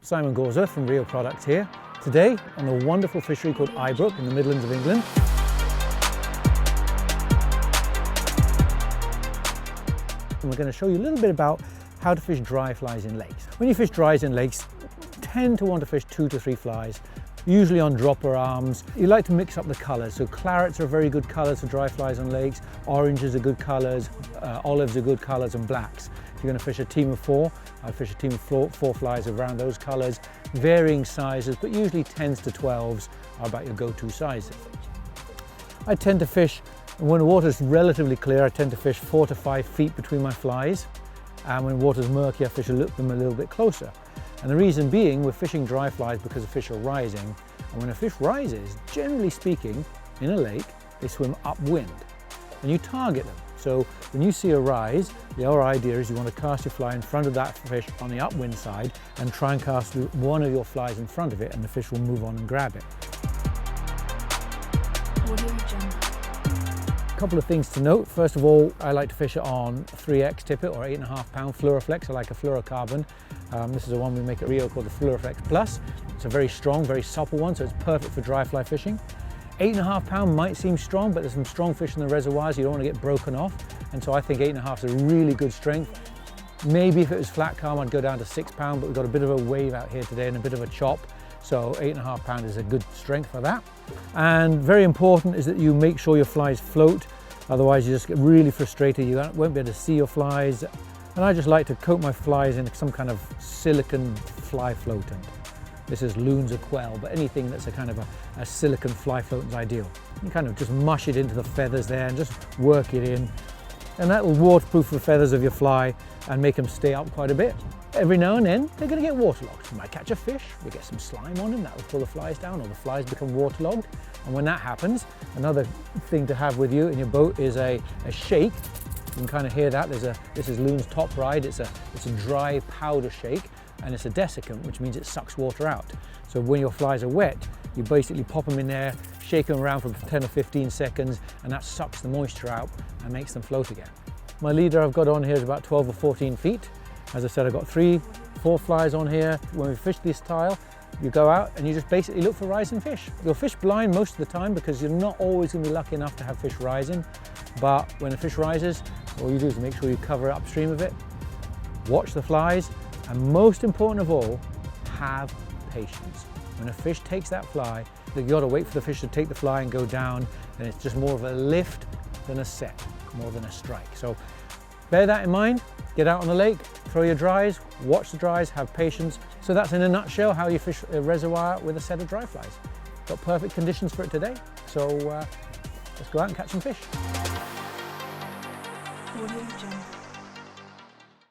Simon Gawser from Real Products here. Today on a wonderful fishery called Ibrook in the Midlands of England. And we're going to show you a little bit about how to fish dry flies in lakes. When you fish dries in lakes, tend to want to fish 2 to 3 flies, usually on dropper arms. You like to mix up the colours, so clarets are very good colours for dry flies on lakes, oranges are good colours, olives are good colours, and blacks. If you're going to fish a team of 4, I'd fish a team of 4 flies around those colours, varying sizes, but usually 10s to 12s are about your go-to sizes. I tend to fish, when the water's relatively clear, I tend to fish 4 to 5 feet between my flies, and when water's murky, I fish them a little bit closer. And the reason being, we're fishing dry flies because the fish are rising, and when a fish rises, generally speaking, in a lake, they swim upwind, and you target them. So when you see a rise, our idea is you want to cast your fly in front of that fish on the upwind side and try and cast one of your flies in front of it, and the fish will move on and grab it. A couple of things to note. First of all, I like to fish it on 3X tippet or 8.5 pound Fluoroflex. I like a fluorocarbon. This is the one we make at Rio called the Fluoroflex Plus. It's a very strong, very supple one, so it's perfect for dry fly fishing. 8.5 pound might seem strong, but there's some strong fish in the reservoirs. You don't want to get broken off, and so I think 8.5 is a really good strength. Maybe if it was flat calm, I'd go down to 6 pound, but we've got a bit of a wave out here today and a bit of a chop, so 8.5 pound is a good strength for that. And very important is that you make sure your flies float, otherwise you just get really frustrated. You won't be able to see your flies. And I just like to coat my flies in some kind of silicone fly floatant. This is loons or quail, but anything that's a kind of a silicone fly floatant is ideal. You kind of just mush it into the feathers there and just work it in. And that will waterproof the feathers of your fly and make them stay up quite a bit. Every now and then, they're going to get waterlogged. You might catch a fish, we get some slime on them, that will pull the flies down, or the flies become waterlogged. And when that happens, another thing to have with you in your boat is a shake. You can kind of hear that. This is Loon's Top Ride. It's a dry powder shake, and it's a desiccant, which means it sucks water out. So when your flies are wet, you basically pop them in there, shake them around for 10 or 15 seconds, and that sucks the moisture out and makes them float again. My leader I've got on here is about 12 or 14 feet. As I said, I've got 3, 4 flies on here. When we fish this style, you go out and you just basically look for rising fish. You'll fish blind most of the time because you're not always going to be lucky enough to have fish rising. But when a fish rises, all you do is make sure you cover upstream of it, watch the flies, and most important of all, have patience. When a fish takes that fly, you've got to wait for the fish to take the fly and go down, and it's just more of a lift than a set, more than a strike. So bear that in mind, get out on the lake, throw your dries, watch the dries, have patience. So that's in a nutshell how you fish a reservoir with a set of dry flies. Got perfect conditions for it today, so let's go out and catch some fish. Audio Jungle.